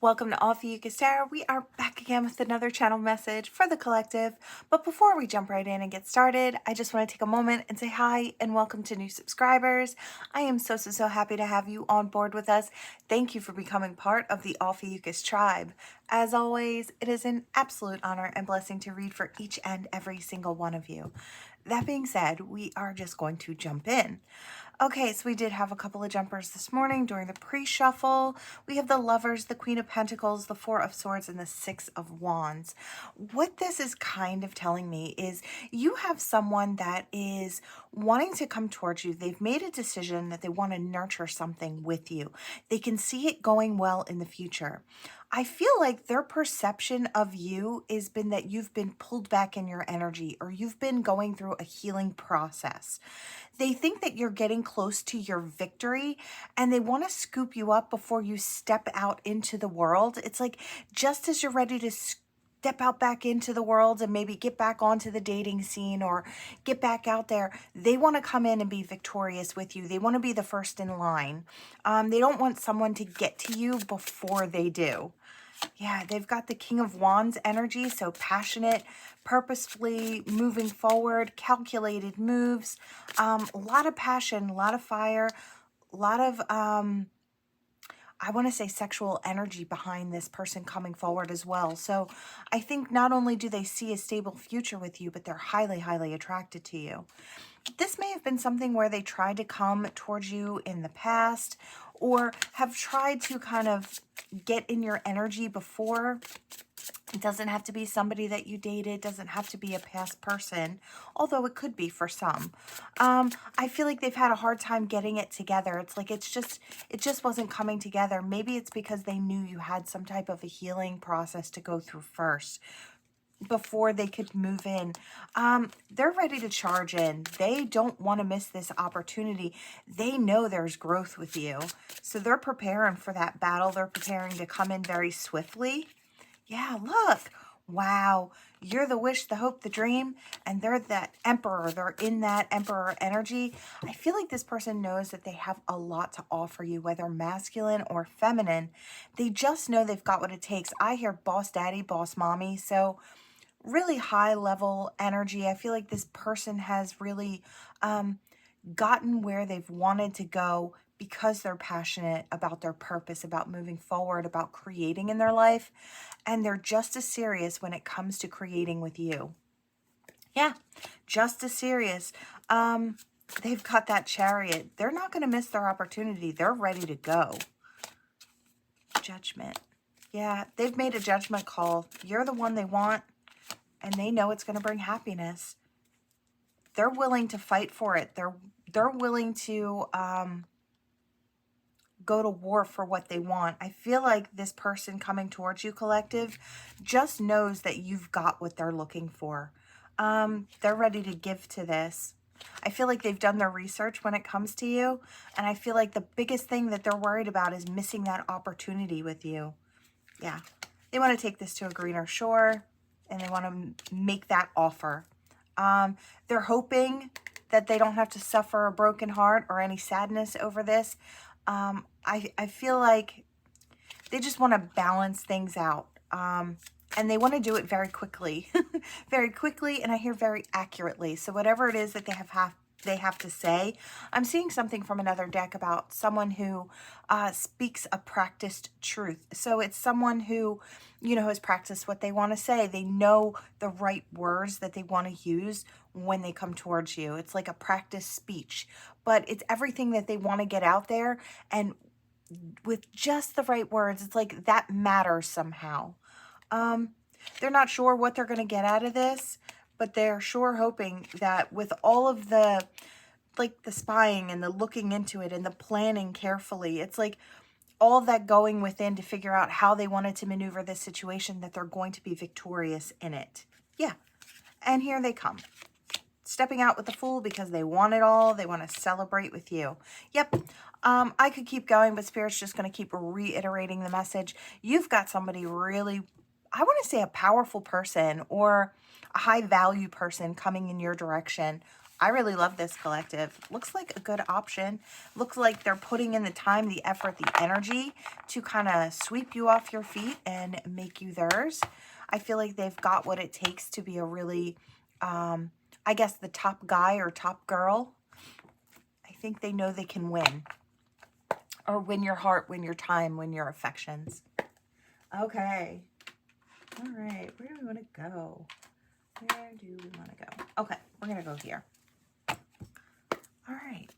Welcome to Ophiuchus Tarot. We are back again with another channel message for the collective. But before we jump right in and get started, I just want to take a moment and say hi and welcome to new subscribers. I am so happy to have you on board with us. Thank you for becoming part of the Ophiuchus tribe. As always, it is an absolute honor and blessing to read for each and every single one of you. That being said, we are just going to jump in. Okay, so we did have a couple of jumpers this morning during the pre-shuffle. We have the Lovers, the Queen of Pentacles, the Four of Swords, and the Six of Wands. What this is kind of telling me is you have someone that is wanting to come towards you. They've made a decision that they want to nurture something with you. They can see it going well in the future. I feel like their perception of you has been that you've been pulled back in your energy or you've been going through a healing process. They think that you're getting close to your victory and they want to scoop you up before you step out into the world. It's like just as you're ready to step out back into the world and maybe get back onto the dating scene or get back out there, they want to come in and be victorious with you. They want to be the first in line. They don't want someone to get to you before they do. Yeah, they've got the King of Wands energy, so passionate, purposefully moving forward, calculated moves, a lot of passion, a lot of fire, a lot of, I want to say sexual energy behind this person coming forward as well. So I think not only do they see a stable future with you, but they're highly attracted to you. This may have been something where they tried to come towards you in the past or have tried to kind of get in your energy before. It doesn't have to be somebody that you dated. It doesn't have to be a past person, although it could be for some. I feel like they've had a hard time getting it together. It's like it just wasn't coming together. Maybe it's because they knew you had some type of a healing process to go through first before they could move in. They're ready to charge in. They don't want to miss this opportunity. They know there's growth with you. So they're preparing for that battle. They're preparing to come in very swiftly. Yeah, look. Wow. You're the wish, the hope, the dream, and they're that emperor. They're in that emperor energy. I feel like this person knows that they have a lot to offer you, whether masculine or feminine. They just know they've got what it takes. I hear boss daddy, boss mommy. So really high level energy. I feel like this person has really gotten where they've wanted to go because they're passionate about their purpose, about moving forward, about creating in their life. And they're just as serious when it comes to creating with you. Yeah, just as serious. They've got that Chariot. They're not going to miss their opportunity. They're ready to go. Judgment. Yeah, they've made a judgment call. You're the one they want. And they know it's going to bring happiness. They're willing to fight for it. They're willing to go to war for what they want. I feel like this person coming towards you, collective, just knows that you've got what they're looking for. They're ready to give to this. I feel like they've done their research when it comes to you. And I feel like the biggest thing that they're worried about is missing that opportunity with you. Yeah. They want to take this to a greener shore. And they want to make that offer. They're hoping that they don't have to suffer a broken heart or any sadness over this. I feel like they just want to balance things out. And they want to do it very quickly. Very quickly, and I hear very accurately. So whatever it is that they have to say. I'm seeing something from another deck about someone who speaks a practiced truth. So it's someone who, you know, has practiced what they want to say. They know the right words that they want to use when they come towards you. It's like a practiced speech, but it's everything that they want to get out there. And with just the right words, it's like that matters somehow. They're not sure what they're going to get out of this, but they're sure hoping that with all of the, like the spying and the looking into it and the planning carefully, it's like all that going within to figure out how they wanted to maneuver this situation, that they're going to be victorious in it. Yeah. And here they come. Stepping out with the Fool because they want it all. They want to celebrate with you. Yep. I could keep going, but Spirit's just going to keep reiterating the message. You've got somebody really, I want to say a powerful person or a high value person coming in your direction. I really love this collective. Looks like a good option. Looks like they're putting in the time, the effort, the energy to kind of sweep you off your feet and make you theirs. I feel like they've got what it takes to be a really, I guess, the top guy or top girl. I think they know they can win. Or win your heart, win your time, win your affections. Okay. All right. Where do we want to go? Where do we want to go? Okay. We're going to go here. All right.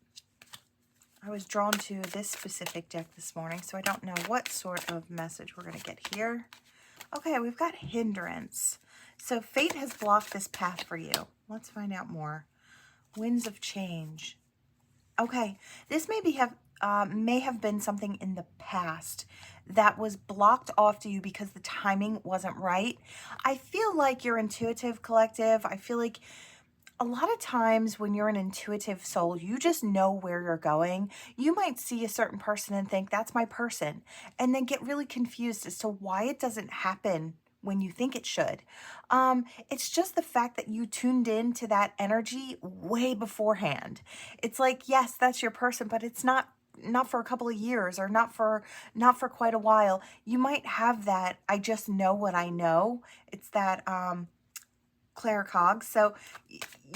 I was drawn to this specific deck this morning, so I don't know what sort of message we're going to get here. Okay, we've got hindrance. So fate has blocked this path for you. Let's find out more. Winds of change. Okay, this may have been something in the past that was blocked off to you because the timing wasn't right. I feel like you're intuitive, collective. I feel like a lot of times when you're an intuitive soul, you just know where you're going. You might see a certain person and think, that's my person, and then get really confused as to why it doesn't happen when you think it should. It's just the fact that you tuned in to that energy way beforehand. It's like, yes, that's your person, but it's not for a couple of years, or not for quite a while. You might have that, I just know what I know. It's that claircogs. So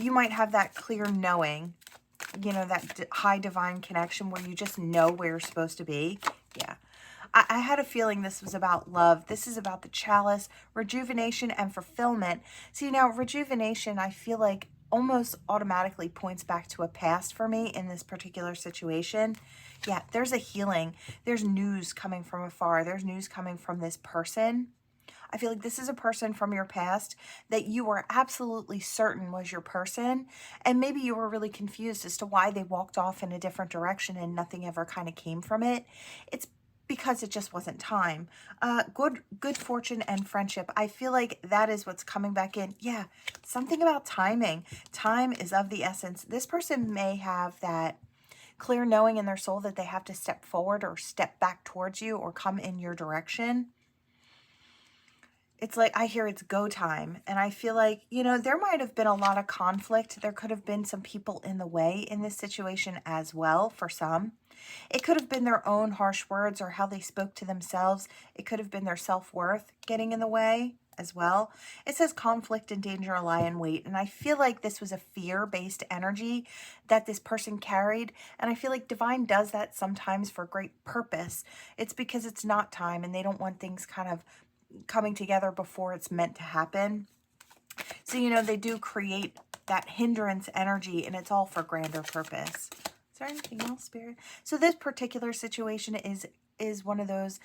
you might have that clear knowing, you know, that high divine connection where you just know where you're supposed to be. Yeah. I had a feeling this was about love. This is about the chalice, rejuvenation, and fulfillment. See, now rejuvenation, I feel like almost automatically points back to a past for me in this particular situation. Yeah, there's a healing. There's news coming from afar. There's news coming from this person. I feel like this is a person from your past that you were absolutely certain was your person. And maybe you were really confused as to why they walked off in a different direction and nothing ever kind of came from it. It's because it just wasn't time. Good fortune and friendship. I feel like that is what's coming back in. Yeah, something about timing. Time is of the essence. This person may have that clear knowing in their soul that they have to step forward or step back towards you or come in your direction. It's like, I hear it's go time. And I feel like, you know, there might have been a lot of conflict. There could have been some people in the way in this situation as well for some. It could have been their own harsh words or how they spoke to themselves. It could have been their self-worth getting in the way as well. It says conflict and danger lie in wait. And I feel like this was a fear-based energy that this person carried. And I feel like divine does that sometimes for great purpose. It's because it's not time and they don't want things kind of coming together before it's meant to happen. So, you know, they do create that hindrance energy and it's all for grander purpose. Is there anything else, Spirit? So this particular situation is one of those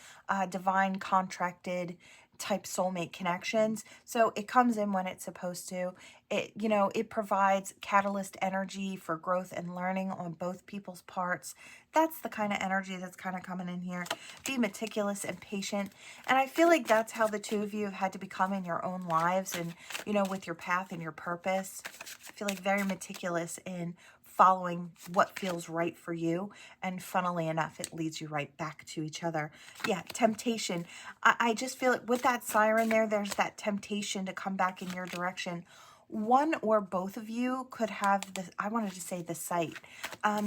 divine contracted type soulmate connections. So it comes in when it's supposed to. It, you know, it provides catalyst energy for growth and learning on both people's parts. That's the kind of energy that's kind of coming in here. Be meticulous and patient. And I feel like that's how the two of you have had to become in your own lives and, you know, with your path and your purpose. I feel like very meticulous in following what feels right for you, and funnily enough, it leads you right back to each other. Yeah, temptation. I just feel it with that siren there, there's that temptation to come back in your direction. One or both of you could have this, I wanted to say the sight.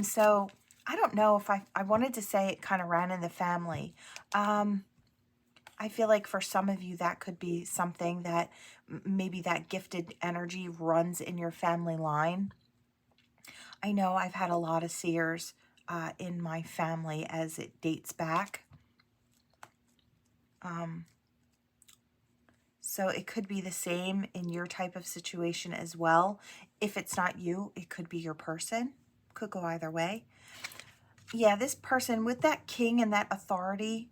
So I don't know if I wanted to say it kind of ran in the family. I feel like for some of you that could be something that maybe that gifted energy runs in your family line. I know I've had a lot of seers in my family as it dates back. So it could be the same in your type of situation as well. If it's not you, it could be your person. Could go either way. Yeah, this person with that king and that authority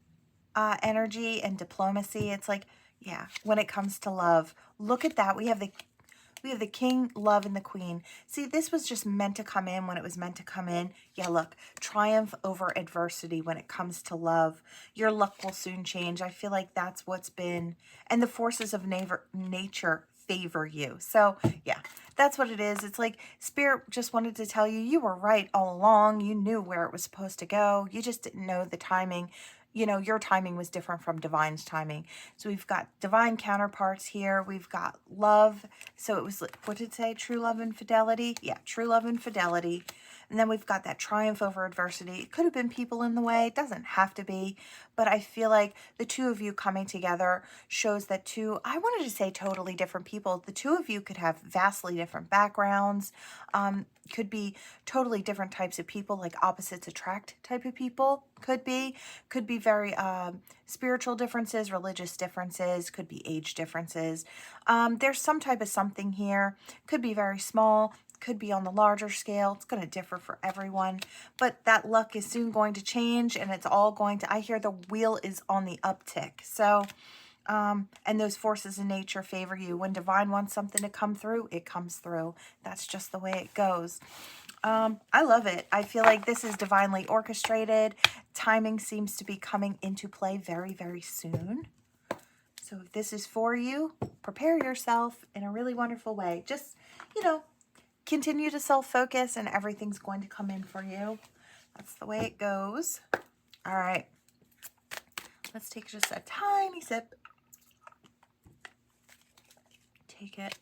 energy and diplomacy, it's like, yeah, when it comes to love, look at that. We have the king, love, and the queen. See, this was just meant to come in when it was meant to come in. Yeah, look, triumph over adversity when it comes to love. Your luck will soon change. I feel like that's what's been, and the forces of nature favor you. So, yeah, that's what it is. It's like Spirit just wanted to tell you, you were right all along. You knew where it was supposed to go. You just didn't know the timing. you know, your timing was different from divine's timing. So we've got divine counterparts here. We've got love. So it was, what did it say? True love and fidelity. Yeah, true love and fidelity. And then we've got that triumph over adversity. It could have been people in the way. It doesn't have to be. But I feel like the two of you coming together shows that two, I wanted to say totally different people. The two of you could have vastly different backgrounds. Could be totally different types of people, like opposites attract type of people. Could be very spiritual differences, religious differences, could be age differences. There's some type of something here. Could be very small, could be on the larger scale. It's going to differ for everyone, but that luck is soon going to change, and it's all going to, I hear the wheel is on the uptick. So, and those forces in nature favor you. When divine wants something to come through, it comes through. That's just the way it goes. I love it. I feel like this is divinely orchestrated. Timing seems to be coming into play very, very soon. So if this is for you, prepare yourself in a really wonderful way. Just, you know, continue to self-focus and everything's going to come in for you. That's the way it goes. All right. Let's take just a tiny sip. Take it.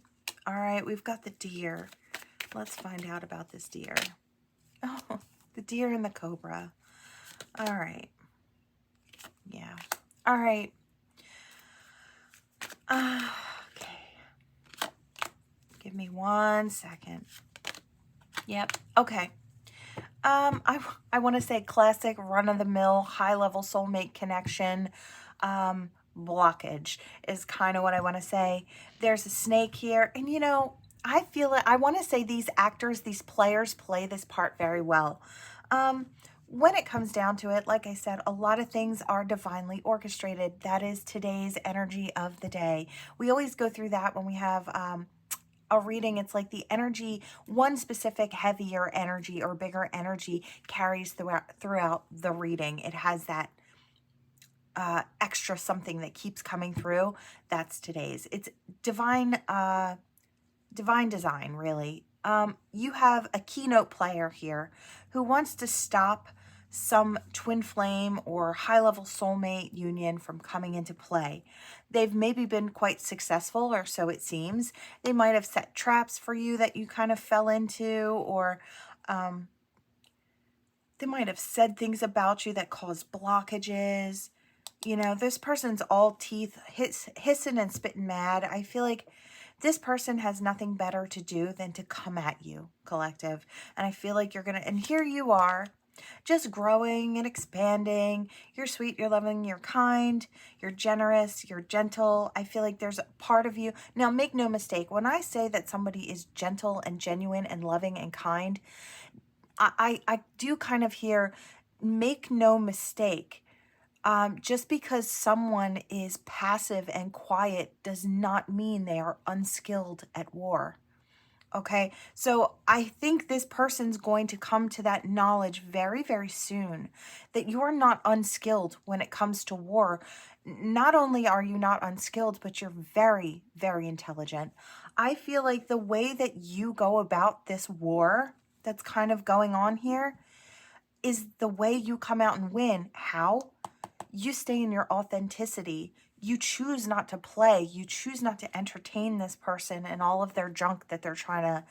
All right, we've got the deer. Let's find out about this deer. Oh, the deer and the cobra. All right. Yeah. All right. Okay. Give me 1 second. Yep. Okay. I want to say classic run-of-the-mill high-level soulmate connection. Blockage is kind of what I want to say. There's a snake here, and you know, I feel it. I want to say these actors, these players play this part very well. When it comes down to it, like I said, a lot of things are divinely orchestrated. That is today's energy of the day. We always go through that when we have a reading. It's like the energy, one specific heavier energy or bigger energy carries throughout the reading. It has that extra something that keeps coming through. That's today's. It's divine design, really. You have a keynote player here who wants to stop some twin flame or high-level soulmate union from coming into play. They've maybe been quite successful, or so it seems. They might have set traps for you that you kind of fell into, or they might have said things about you that caused blockages. You know, this person's all teeth, hissing and spitting mad. I feel like this person has nothing better to do than to come at you, collective. And I feel like you're going to, and here you are, just growing and expanding. You're sweet, you're loving, you're kind, you're generous, you're gentle. I feel like there's a part of you. Now, make no mistake, when I say that somebody is gentle and genuine and loving and kind, I do kind of hear, make no mistake. Just because someone is passive and quiet does not mean they are unskilled at war. Okay, so I think this person's going to come to that knowledge very, very soon that you are not unskilled when it comes to war. Not only are you not unskilled, but you're very, very intelligent. I feel like the way that you go about this war that's kind of going on here is the way you come out and win. How? You stay in your authenticity. You choose not to play. You choose not to entertain this person and all of their junk that they're trying to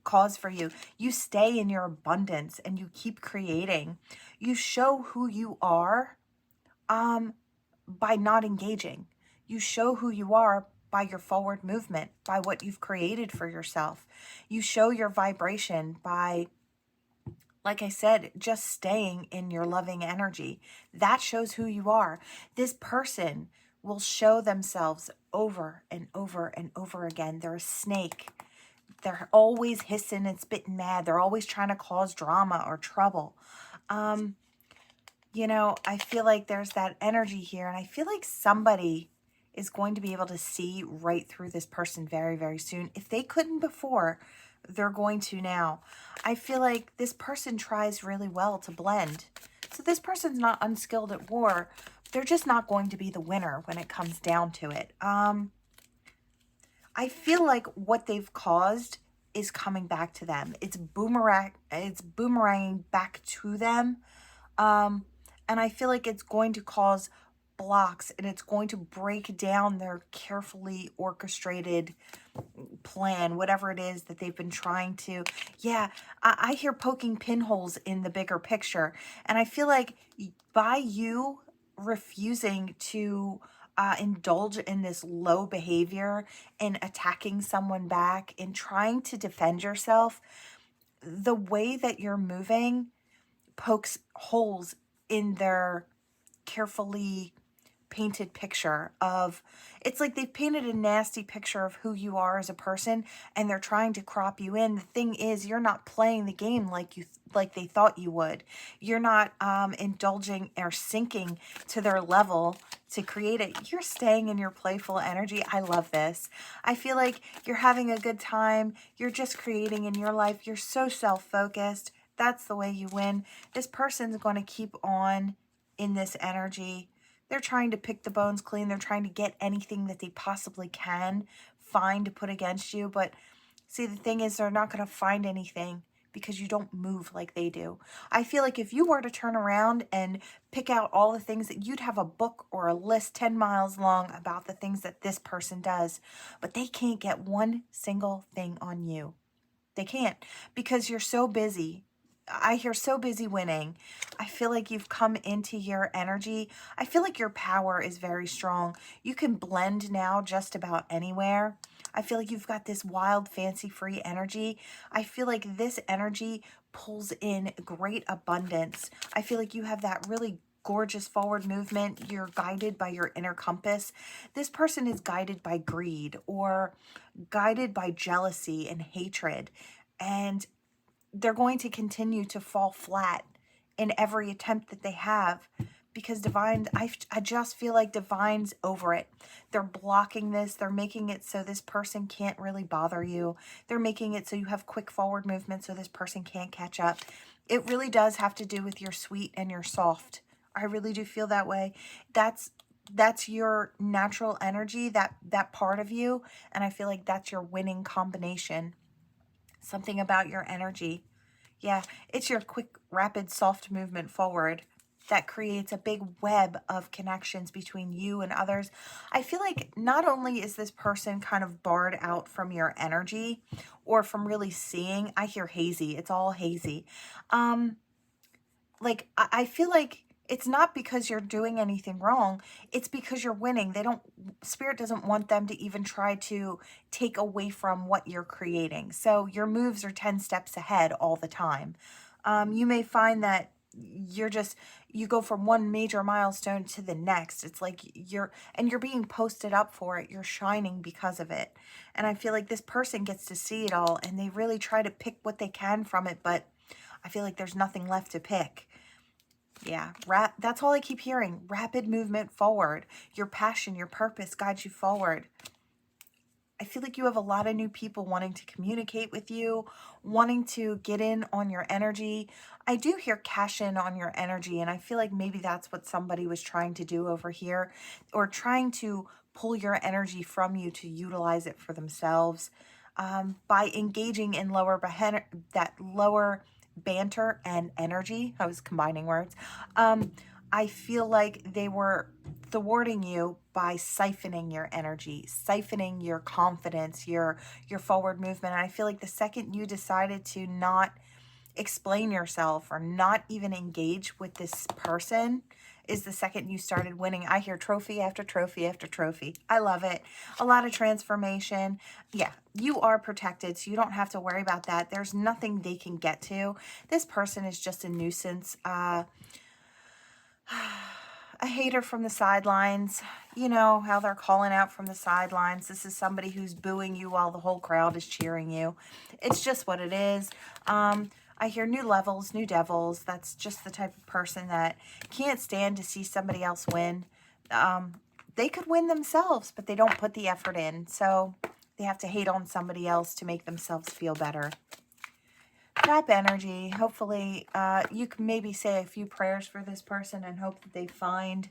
cause for you. You stay in your abundance and you keep creating. You show who you are by not engaging. You show who you are by your forward movement, by what you've created for yourself. You show your vibration by, like I said, just staying in your loving energy. That shows who you are. This person will show themselves over and over and over again. They're a snake. They're always hissing and spitting mad. They're always trying to cause drama or trouble. You know, I feel like there's that energy here, and I feel like somebody is going to be able to see right through this person very, very soon. If they couldn't before, they're going to now. I feel like this person tries really well to blend. So this person's not unskilled at war. They're just not going to be the winner when it comes down to it. I feel like what they've caused is coming back to them. It's boomeranging back to them. And I feel like it's going to cause blocks, and it's going to break down their carefully orchestrated plan, whatever it is that they've been trying to. Yeah, I hear poking pinholes in the bigger picture. And I feel like by you refusing to indulge in this low behavior and attacking someone back and trying to defend yourself, the way that you're moving pokes holes in their carefully painted picture of, it's like they've painted a nasty picture of who you are as a person, and they're trying to crop you in. The thing is, you're not playing the game like they thought you would. You're not indulging or sinking to their level to create it. You're staying in your playful energy. I love this. I feel like you're having a good time. You're just creating in your life. You're so self-focused. That's the way you win. This person's going to keep on in this energy. They're trying to pick the bones clean. They're trying to get anything that they possibly can find to put against you. But see, the thing is, they're not going to find anything because you don't move like they do. I feel like if you were to turn around and pick out all the things that you'd have a book or a list 10 miles long about the things that this person does, but they can't get one single thing on you. They can't, because you're so busy. I hear so busy winning. I feel like you've come into your energy. I feel like your power is very strong. You can blend now just about anywhere. I feel like you've got this wild, fancy-free energy. I feel like this energy pulls in great abundance. I feel like you have that really gorgeous forward movement. You're guided by your inner compass. This person is guided by greed or guided by jealousy and hatred. And they're going to continue to fall flat in every attempt that they have, because divine, I just feel like divine's over it. They're blocking this. They're making it so this person can't really bother you. They're making it so you have quick forward movement so this person can't catch up. It really does have to do with your sweet and your soft. I really do feel that way. That's your natural energy, that part of you. And I feel like that's your winning combination. Something about your energy. Yeah, it's your quick, rapid, soft movement forward that creates a big web of connections between you and others. I feel like not only is this person kind of barred out from your energy or from really seeing, I hear hazy. It's all hazy. Like, I feel like it's not because you're doing anything wrong. It's because you're winning. Spirit doesn't want them to even try to take away from what you're creating. So your moves are 10 steps ahead all the time. You may find that you go from one major milestone to the next. It's like you're being posted up for it. You're shining because of it. And I feel like this person gets to see it all, and they really try to pick what they can from it, but I feel like there's nothing left to pick. Yeah, that's all I keep hearing. Rapid movement forward. Your passion, your purpose guides you forward. I feel like you have a lot of new people wanting to communicate with you, wanting to get in on your energy. I do hear cash in on your energy, and I feel like maybe that's what somebody was trying to do over here, or trying to pull your energy from you to utilize it for themselves by engaging in lower banter and energy. I was combining words. I feel like they were thwarting you by siphoning your energy, siphoning your confidence, your forward movement. And I feel like the second you decided to not explain yourself or not even engage with this person is the second you started winning. I hear trophy after trophy after trophy. I love it. A lot of transformation. Yeah, you are protected, so you don't have to worry about that. There's nothing they can get to. This person is just a nuisance. A hater from the sidelines. You know how they're calling out from the sidelines. This is somebody who's booing you while the whole crowd is cheering you. It's just what it is. I hear new levels, new devils. That's just the type of person that can't stand to see somebody else win. They could win themselves, but they don't put the effort in. So they have to hate on somebody else to make themselves feel better. Trap energy. Hopefully, you can maybe say a few prayers for this person and hope that they find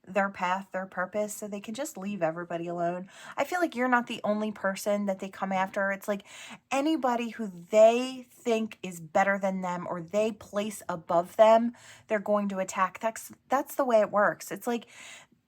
their path, their purpose, so they can just leave everybody alone. I feel like you're not the only person that they come after. It's like anybody who they think is better than them or they place above them, they're going to attack. That's the way it works. It's like,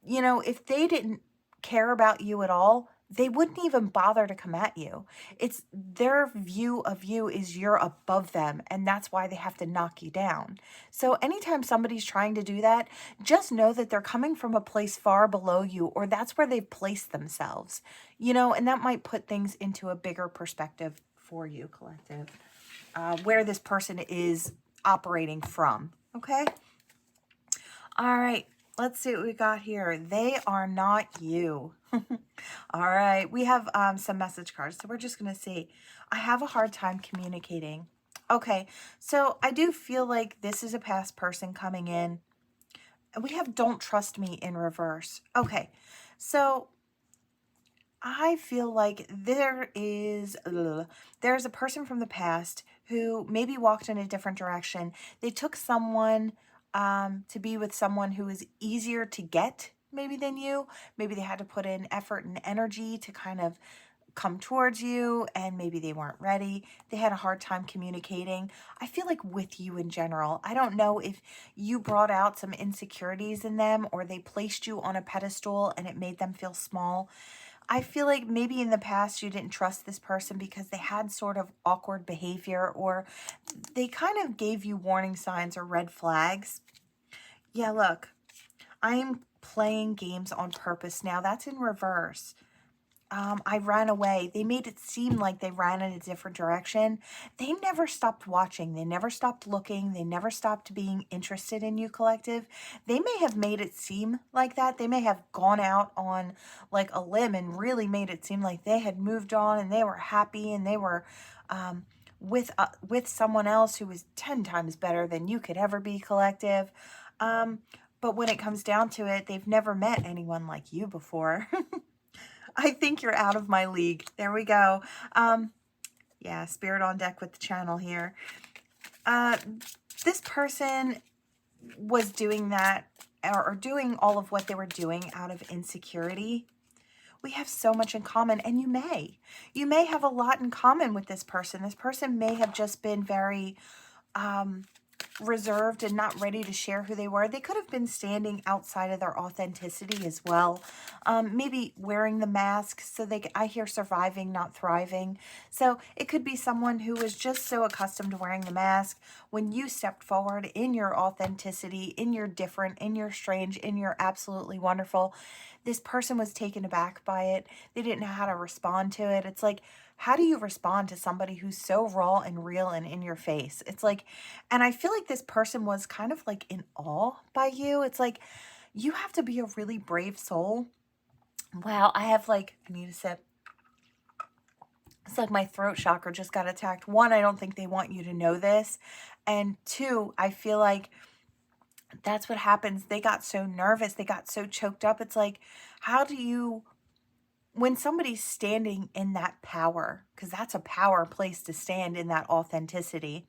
you know, if they didn't care about you at all, they wouldn't even bother to come at you. It's their view of you is you're above them, and that's why they have to knock you down. So anytime somebody's trying to do that, just know that they're coming from a place far below you, or that's where they've placed themselves, you know, and that might put things into a bigger perspective for you, collective, where this person is operating from. Okay. All right. Let's see what we got here. They are not you. All right. We have some message cards. So we're just going to see. I have a hard time communicating. Okay. So I do feel like this is a past person coming in. And we have don't trust me in reverse. Okay. So I feel like there's a person from the past who maybe walked in a different direction. They took someone to be with someone who is easier to get maybe than you. Maybe they had to put in effort and energy to kind of come towards you, and maybe they weren't ready. They had a hard time communicating. I feel like with you in general, I don't know if you brought out some insecurities in them or they placed you on a pedestal and it made them feel small. I feel like maybe in the past you didn't trust this person because they had sort of awkward behavior, or they kind of gave you warning signs or red flags. Yeah, look, I am playing games on purpose now. That's in reverse. I ran away. They made it seem like they ran in a different direction. They never stopped watching. They never stopped looking. They never stopped being interested in you, collective. They may have made it seem like that. They may have gone out on like a limb and really made it seem like they had moved on and they were happy and they were with someone else who was 10 times better than you could ever be, collective. But when it comes down to it, they've never met anyone like you before. I think you're out of my league. There we go. Yeah, spirit on deck with the channel here. This person was doing that or doing all of what they were doing out of insecurity. We have so much in common, and you may have a lot in common with this person. This person may have just been very reserved and not ready to share who they were. They could have been standing outside of their authenticity as well. Maybe wearing the mask so I hear surviving, not thriving. So it could be someone who was just so accustomed to wearing the mask. When you stepped forward in your authenticity, in your different, in your strange, in your absolutely wonderful, this person was taken aback by it. They didn't know how to respond to it. It's like, how do you respond to somebody who's so raw and real and in your face? It's like, and I feel like this person was kind of like in awe by you. It's like, you have to be a really brave soul. Wow, I need a sip. It's like my throat chakra just got attacked. One, I don't think they want you to know this. And two, I feel like that's what happens. They got so nervous. They got so choked up. It's like, how do you, when somebody's standing in that power, because that's a power place to stand in that authenticity,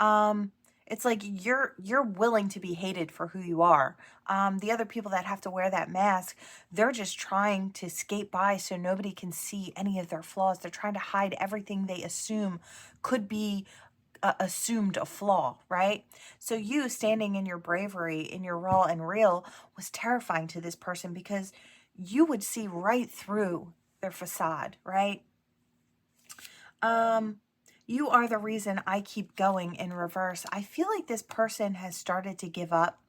it's like you're willing to be hated for who you are. The other people that have to wear that mask, they're just trying to skate by so nobody can see any of their flaws. They're trying to hide everything they assume could be assumed a flaw, right? So you standing in your bravery, in your raw and real, was terrifying to this person because you would see right through their facade, right? You are the reason I keep going in reverse. I feel like this person has started to give up.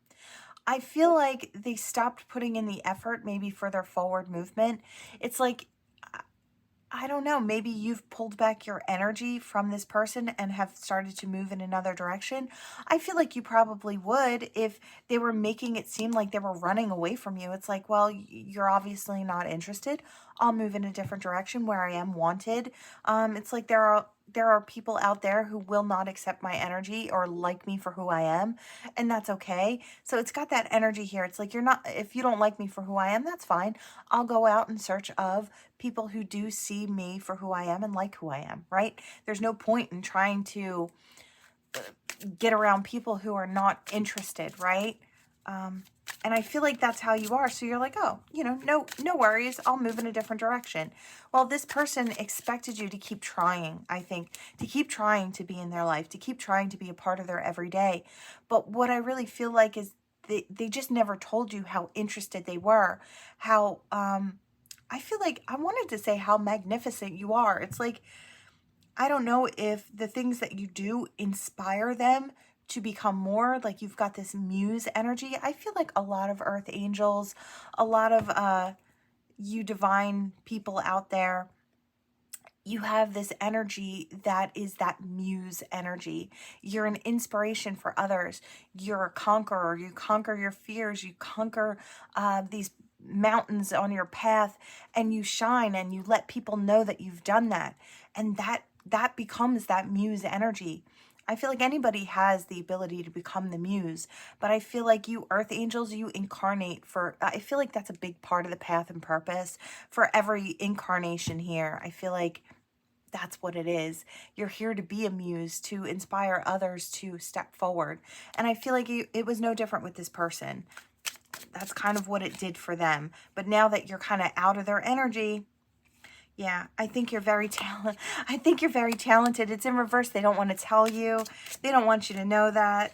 I feel like they stopped putting in the effort maybe for their forward movement. It's like, I don't know, maybe you've pulled back your energy from this person and have started to move in another direction. I feel like you probably would if they were making it seem like they were running away from you. It's like, well, you're obviously not interested. I'll move in a different direction where I am wanted. It's like there are people out there who will not accept my energy or like me for who I am, and that's okay. So it's got that energy here. It's like, if you don't like me for who I am, that's fine. I'll go out in search of people who do see me for who I am and like who I am, right? There's no point in trying to get around people who are not interested, right? And I feel like that's how you are. So you're like, oh, you know, no worries. I'll move in a different direction. Well, this person expected you to keep trying, I think, to keep trying to be in their life, to keep trying to be a part of their everyday. But what I really feel like is they just never told you how interested they were, how, I feel like I wanted to say how magnificent you are. It's like, I don't know if the things that you do inspire them to become more, like you've got this muse energy. I feel like a lot of earth angels, a lot of you divine people out there, you have this energy that is that muse energy. You're an inspiration for others. You're a conqueror. You conquer your fears. You conquer these mountains on your path, and you shine and you let people know that you've done that. And that becomes that muse energy. I feel like anybody has the ability to become the muse, but I feel like you earth angels, you incarnate for, I feel like that's a big part of the path and purpose for every incarnation here. I feel like that's what it is. You're here to be a muse, to inspire others to step forward. And I feel like it was no different with this person. That's kind of what it did for them. But now that you're kind of out of their energy, yeah, I think you're very talented. I think you're very talented. It's in reverse. They don't want to tell you. They don't want you to know that.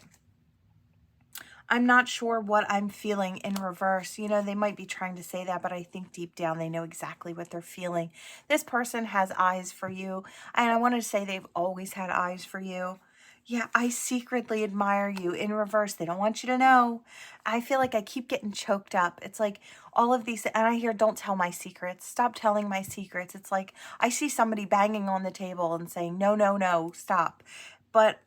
I'm not sure what I'm feeling in reverse. You know, they might be trying to say that, but I think deep down they know exactly what they're feeling. This person has eyes for you, and I want to say they've always had eyes for you. Yeah, I secretly admire you. In reverse, they don't want you to know. I feel like I keep getting choked up. It's like all of these, and I hear, don't tell my secrets. Stop telling my secrets. It's like I see somebody banging on the table and saying, no, no, no, stop. But,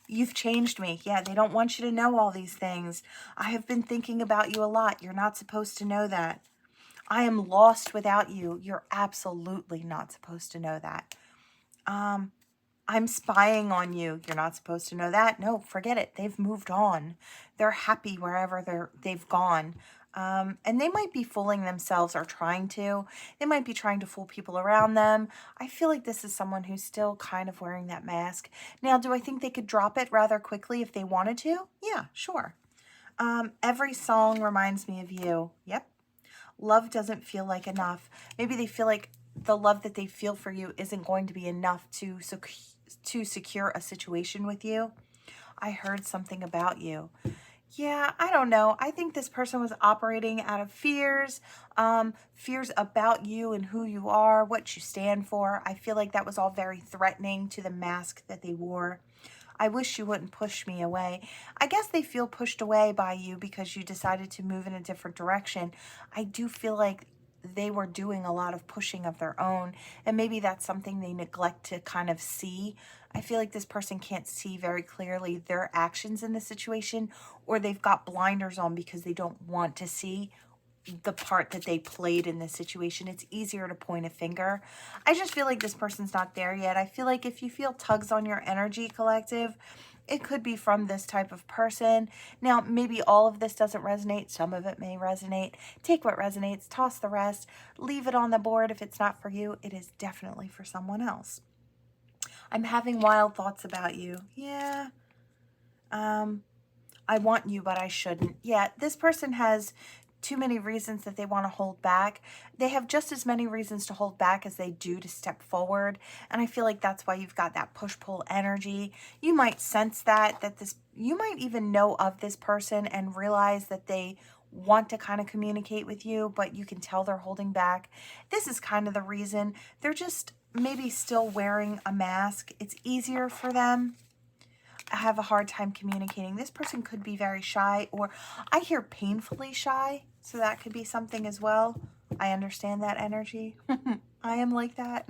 you've changed me. Yeah, they don't want you to know all these things. I have been thinking about you a lot. You're not supposed to know that. I am lost without you. You're absolutely not supposed to know that. I'm spying on you. You're not supposed to know that. No, forget it. They've moved on. They're happy wherever they've gone. And they might be fooling themselves or trying to. They might be trying to fool people around them. I feel like this is someone who's still kind of wearing that mask. Now, do I think they could drop it rather quickly if they wanted to? Yeah, sure. Every song reminds me of you. Yep. Love doesn't feel like enough. Maybe they feel like the love that they feel for you isn't going to be enough to secure a situation with you. I heard something about you. Yeah, I don't know. I think this person was operating out of fears, fears about you and who you are, what you stand for. I feel like that was all very threatening to the mask that they wore. I wish you wouldn't push me away. I guess they feel pushed away by you because you decided to move in a different direction. I do feel like they were doing a lot of pushing of their own, and maybe that's something they neglect to kind of see. I feel like this person can't see very clearly their actions in the situation, or they've got blinders on because they don't want to see the part that they played in this situation. It's easier to point a finger. I just feel like this person's not there yet. I feel like if you feel tugs on your energy, collective, it could be from this type of person. Now, maybe all of this doesn't resonate. Some of it may resonate. Take what resonates, toss the rest, leave it on the board. If it's not for you, it is definitely for someone else. I'm having wild thoughts about you. Yeah. I want you, but I shouldn't. Yeah, this person has too many reasons that they want to hold back. They have just as many reasons to hold back as they do to step forward. And I feel like that's why you've got that push-pull energy. You might sense you might even know of this person and realize that they want to kind of communicate with you, but you can tell they're holding back. This is kind of the reason. They're just maybe still wearing a mask. It's easier for them. I have a hard time communicating. This person could be very shy, or I hear painfully shy, so that could be something as well. I understand that energy. I am like that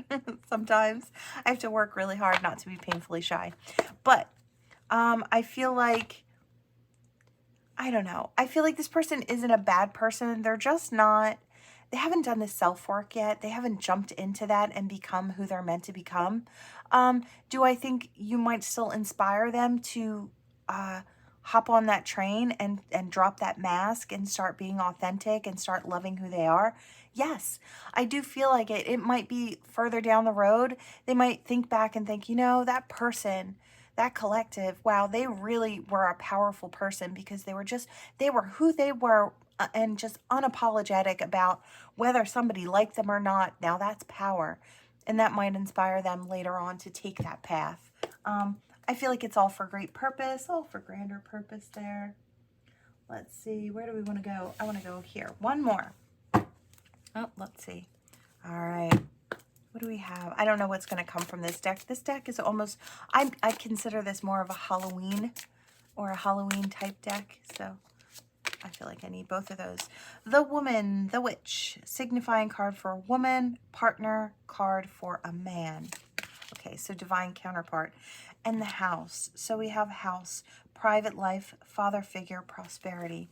sometimes. I have to work really hard not to be painfully shy. But I feel like, I don't know. I feel like this person isn't a bad person. They're just not, they haven't done the self-work yet. They haven't jumped into that and become who they're meant to become. Do I think you might still inspire them to hop on that train and drop that mask and start being authentic and start loving who they are? Yes, I do feel like it. It might be further down the road. They might think back and think, you know, that person that collective, wow, they really were a powerful person because they were who they were, and just unapologetic about whether somebody liked them or not. Now that's power. And that might inspire them later on to take that path. I feel like it's all for great purpose, all for grander purpose there. Let's see, where do we want to go? I want to go here. One more. Oh, let's see. All right. What do we have? I don't know what's going to come from this deck. This deck is almost, I consider this more of a Halloween or a Halloween type deck. So I feel like I need both of those. The Woman, the Witch, signifying card for a woman, partner card for a man. Okay, so divine counterpart. And the House. So we have House, private life, father figure, prosperity.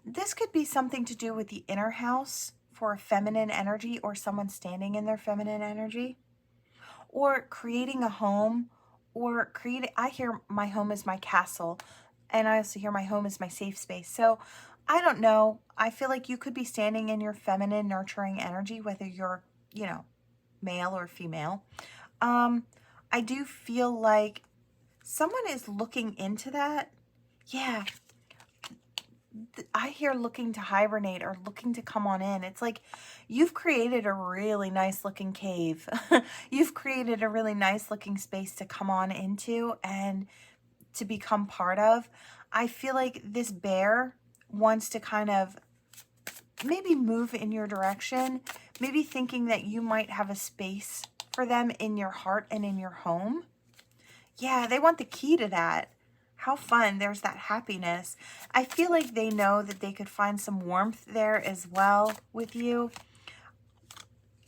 This could be something to do with the inner house for a feminine energy, or someone standing in their feminine energy, or creating a home, or I hear my home is my castle, and I also hear my home is my safe space. So I don't know. I feel like you could be standing in your feminine nurturing energy, whether you're, you know, male or female. I do feel like someone is looking into that. Yeah. I hear looking to hibernate or looking to come on in. It's like you've created a really nice looking cave. You've created a really nice looking space to come on into and to become part of. I feel like this bear wants to kind of maybe move in your direction, maybe thinking that you might have a space for them in your heart and in your home. Yeah, they want the key to that. How fun. There's that happiness. I feel like they know that they could find some warmth there as well with you.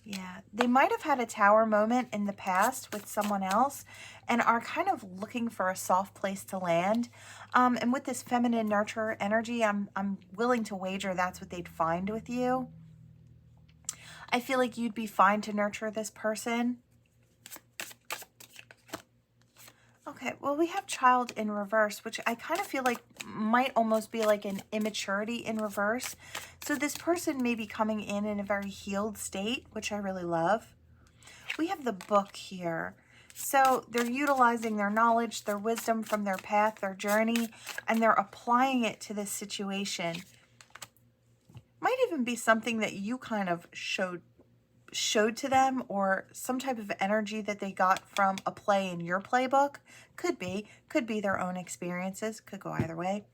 Yeah, they might have had a tower moment in the past with someone else and are kind of looking for a soft place to land. And with this feminine nurture energy, I'm willing to wager that's what they'd find with you. I feel like you'd be fine to nurture this person. Okay, well, we have Child in reverse, which I kind of feel like might almost be like an immaturity in reverse. So this person may be coming in a very healed state, which I really love. We have the Book here. So they're utilizing their knowledge, their wisdom from their path, their journey, and they're applying it to this situation. Might even be something that you kind of showed to them, or some type of energy that they got from a play in your playbook. Could be their own experiences, could go either way.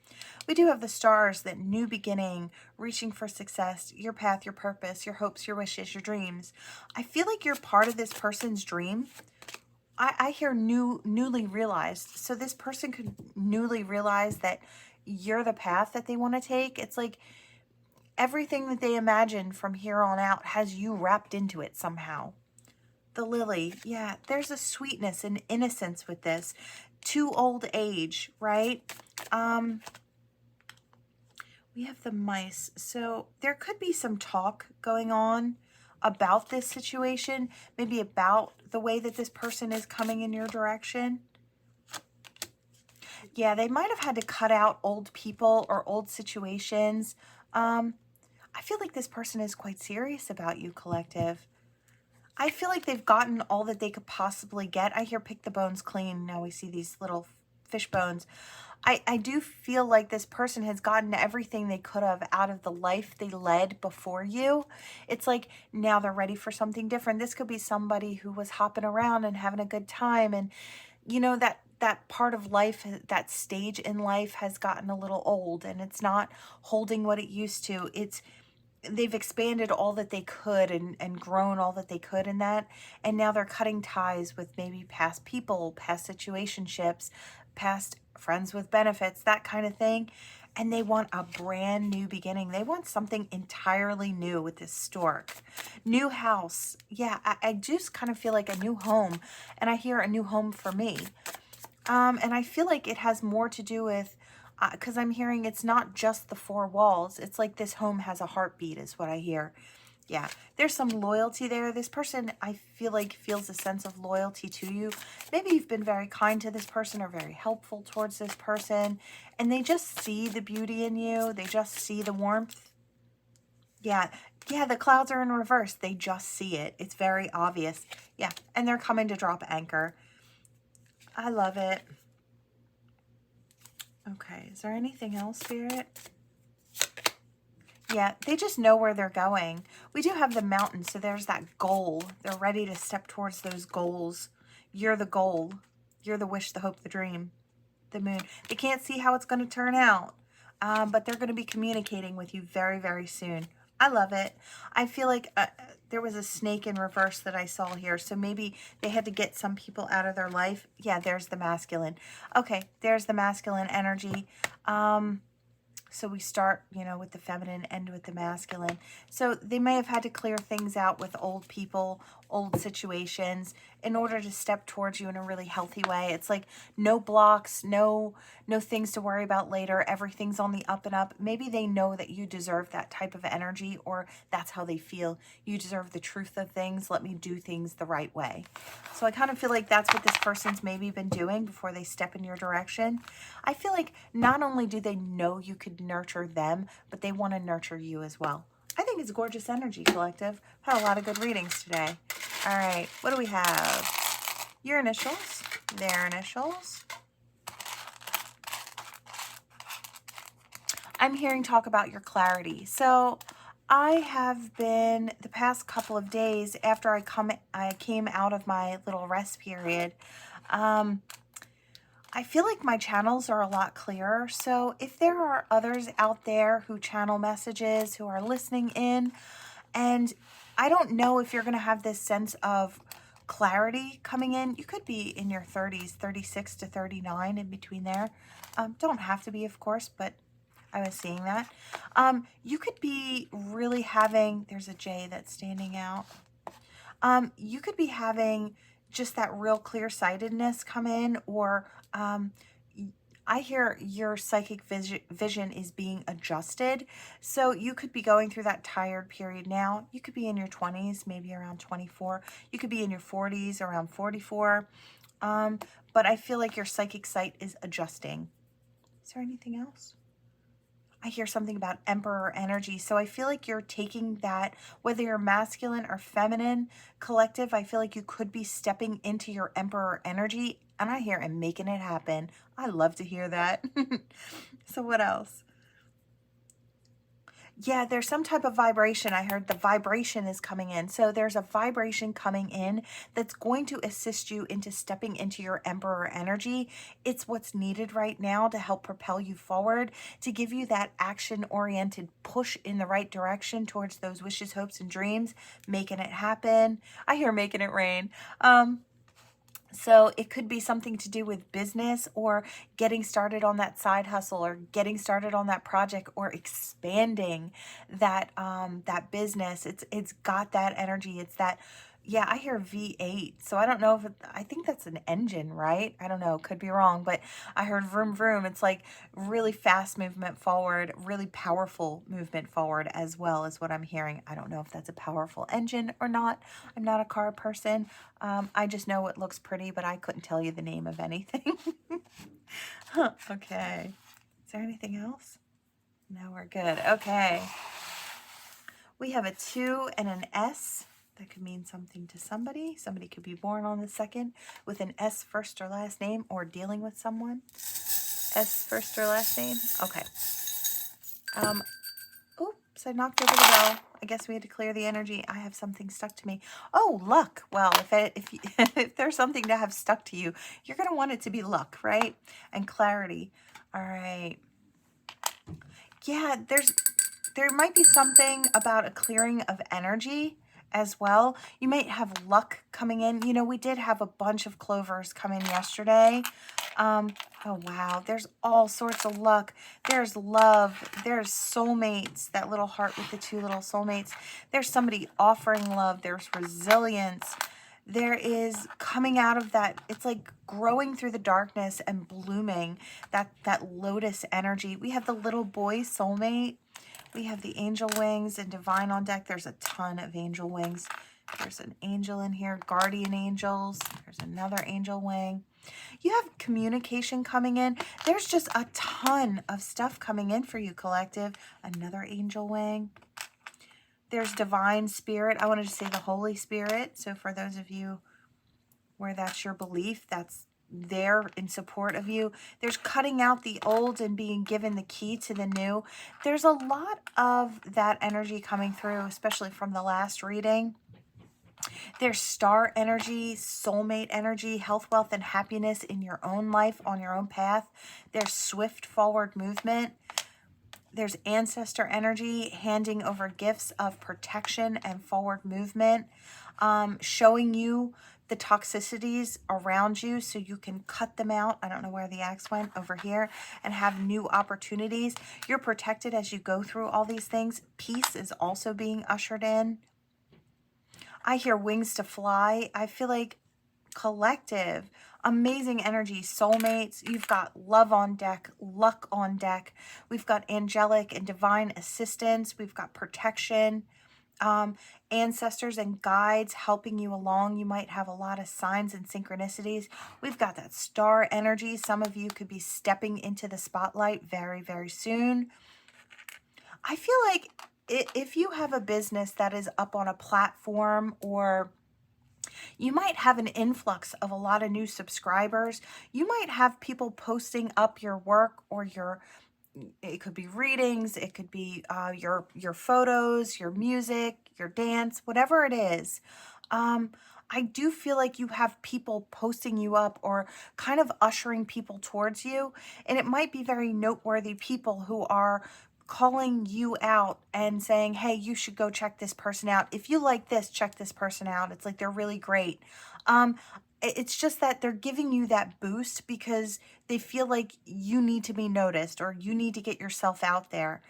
We do have the Stars, that new beginning, reaching for success, your path, your purpose, your hopes, your wishes, your dreams. I feel like you're part of this person's dream. I hear newly realized. So this person could newly realize that you're the path that they want to take. It's like everything that they imagine from here on out has you wrapped into it somehow. The Lily, yeah, there's a sweetness and innocence with this. To old age, right? We have the Mice. So there could be some talk going on about this situation, maybe about the way that this person is coming in your direction. Yeah, they might have had to cut out old people or old situations. I feel like this person is quite serious about you, collective. I feel like they've gotten all that they could possibly get. I hear pick the bones clean. Now we see these little fish bones. I do feel like this person has gotten everything they could have out of the life they led before you. It's like now they're ready for something different. This could be somebody who was hopping around and having a good time. And, you know, that part of life, that stage in life has gotten a little old and it's not holding what it used to. They've expanded all that they could and grown all that they could in that. And now they're cutting ties with maybe past people, past situationships, past friends with benefits, that kind of thing. And they want a brand new beginning. They want something entirely new with this Stork. New house. Yeah, I just kind of feel like a new home. And I hear a new home for me. And I feel like it has more to do with, because I'm hearing it's not just the four walls. It's like this home has a heartbeat is what I hear. Yeah, there's some loyalty there. This person, I feel like, feels a sense of loyalty to you. Maybe you've been very kind to this person or very helpful towards this person. And they just see the beauty in you. They just see the warmth. Yeah, Yeah, the clouds are in reverse. They just see it. It's very obvious. Yeah, and they're coming to drop anchor. I love it. Okay, is there anything else, Spirit? Yeah, they just know where they're going. We do have the mountain, so there's that goal. They're ready to step towards those goals. You're the goal. You're the wish, the hope, the dream, the moon. They can't see how it's going to turn out, but they're going to be communicating with you very, very soon. I love it. I feel like there was a snake in reverse that I saw here, so maybe they had to get some people out of their life. Yeah, there's the masculine. Okay, there's the masculine energy. So we start, you know, with the feminine, end with the masculine. So they may have had to clear things out with old people, old situations in order to step towards you in a really healthy way. It's like no blocks, no things to worry about later. Everything's on the up and up. Maybe they know that you deserve that type of energy, or that's how they feel. You deserve the truth of things. Let me do things the right way. So I kind of feel like that's what this person's maybe been doing before they step in your direction. I feel like not only do they know you could nurture them, but they want to nurture you as well. I think it's gorgeous energy, collective. Had a lot of good readings today. All right, what do we have? Your initials, their initials. I'm hearing talk about your clarity. So I have been, the past couple of days after I came out of my little rest period, I feel like my channels are a lot clearer. So if there are others out there who channel messages, who are listening in, and I don't know if you're going to have this sense of clarity coming in. You could be in your 30s, 36 to 39, in between there. Don't have to be, of course, but I was seeing that. You could be really having, there's a J that's standing out. You could be having just that real clear-sightedness come in, or I hear your psychic vision is being adjusted. So you could be going through that tired period now. You could be in your 20s, maybe around 24. You could be in your 40s, around 44. But I feel like your psychic sight is adjusting. Is there anything else? I hear something about emperor energy. So I feel like you're taking that, whether you're masculine or feminine, collective, I feel like you could be stepping into your emperor energy. And I hear and making it happen. I love to hear that. So what else? Yeah, there's some type of vibration. I heard the vibration is coming in. So there's a vibration coming in that's going to assist you into stepping into your emperor energy. It's what's needed right now to help propel you forward, to give you that action-oriented push in the right direction towards those wishes, hopes, and dreams, making it happen. I hear making it rain. So it could be something to do with business, or getting started on that side hustle, or getting started on that project, or expanding that that business. It's got that energy. It's that, yeah, I hear V8. So I don't know if I think that's an engine, right? I don't know, could be wrong, but I heard vroom vroom. It's like really fast movement forward, really powerful movement forward as well, is what I'm hearing. I don't know if that's a powerful engine or not. I'm not a car person. I just know it looks pretty, but I couldn't tell you the name of anything. Okay. Is there anything else? No, we're good. Okay. We have a 2 and an S. That could mean something to somebody. Somebody could be born on the 2nd with an S first or last name, or dealing with someone. S first or last name. Okay. Oops, I knocked over the bell. I guess we had to clear the energy. I have something stuck to me. Oh, luck. Well, if there's something to have stuck to you, you're going to want it to be luck, right? And clarity. All right. Yeah, there might be something about a clearing of energy as well. You might have luck coming in. You know, we did have a bunch of clovers come in yesterday. Oh, wow. There's all sorts of luck. There's love. There's soulmates, that little heart with the 2 little soulmates. There's somebody offering love. There's resilience. There is coming out of that. It's like growing through the darkness and blooming, that lotus energy. We have the little boy soulmate. We have the angel wings and divine on deck. There's a ton of angel wings. There's an angel in here, guardian angels. There's another angel wing. You have communication coming in. There's just a ton of stuff coming in for you, collective. Another angel wing. There's divine spirit. I wanted to say the Holy Spirit. So for those of you where that's your belief, that's there in support of you. There's cutting out the old and being given the key to the new. There's a lot of that energy coming through, especially from the last reading. There's star energy, soulmate energy, health, wealth, and happiness in your own life, on your own path. There's swift forward movement. There's ancestor energy, handing over gifts of protection and forward movement, showing you the toxicities around you so you can cut them out. I don't know where the axe went, over here, and have new opportunities. You're protected as you go through all these things. Peace is also being ushered in. I hear wings to fly. I feel like collective, amazing energy, soulmates. You've got love on deck, luck on deck. We've got angelic and divine assistance. We've got protection, ancestors and guides helping you along. You might have a lot of signs and synchronicities. We've got that star energy. Some of you could be stepping into the spotlight very, very soon. I feel like if you have a business that is up on a platform, or you might have an influx of a lot of new subscribers. You might have people posting up your work, or it could be readings, it could be your photos, your music, your dance, whatever it is. I do feel like you have people posting you up or kind of ushering people towards you. And it might be very noteworthy people who are calling you out and saying, hey, you should go check this person out. If you like this, check this person out. It's like they're really great. It's just that they're giving you that boost because they feel like you need to be noticed, or you need to get yourself out there.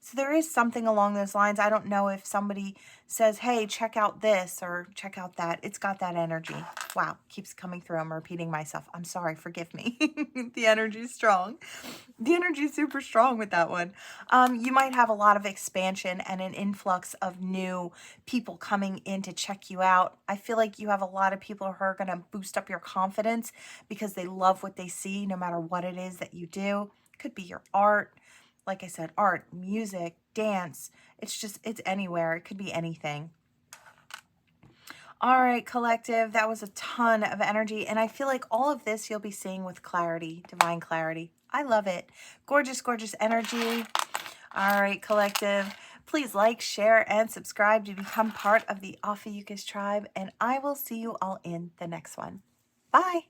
So there is something along those lines. I don't know if somebody says, hey, check out this or check out that. It's got that energy. Wow, keeps coming through. I'm repeating myself. I'm sorry, forgive me. The energy's strong. The energy's super strong with that one. You might have a lot of expansion and an influx of new people coming in to check you out. I feel like you have a lot of people who are going to boost up your confidence because they love what they see, no matter what it is that you do. It could be your art. Like I said, art, music, dance. It's anywhere. It could be anything. All right, collective, that was a ton of energy. And I feel like all of this you'll be seeing with clarity, divine clarity. I love it. Gorgeous, gorgeous energy. All right, collective, please like, share, and subscribe to become part of the Ophiuchus tribe. And I will see you all in the next one. Bye.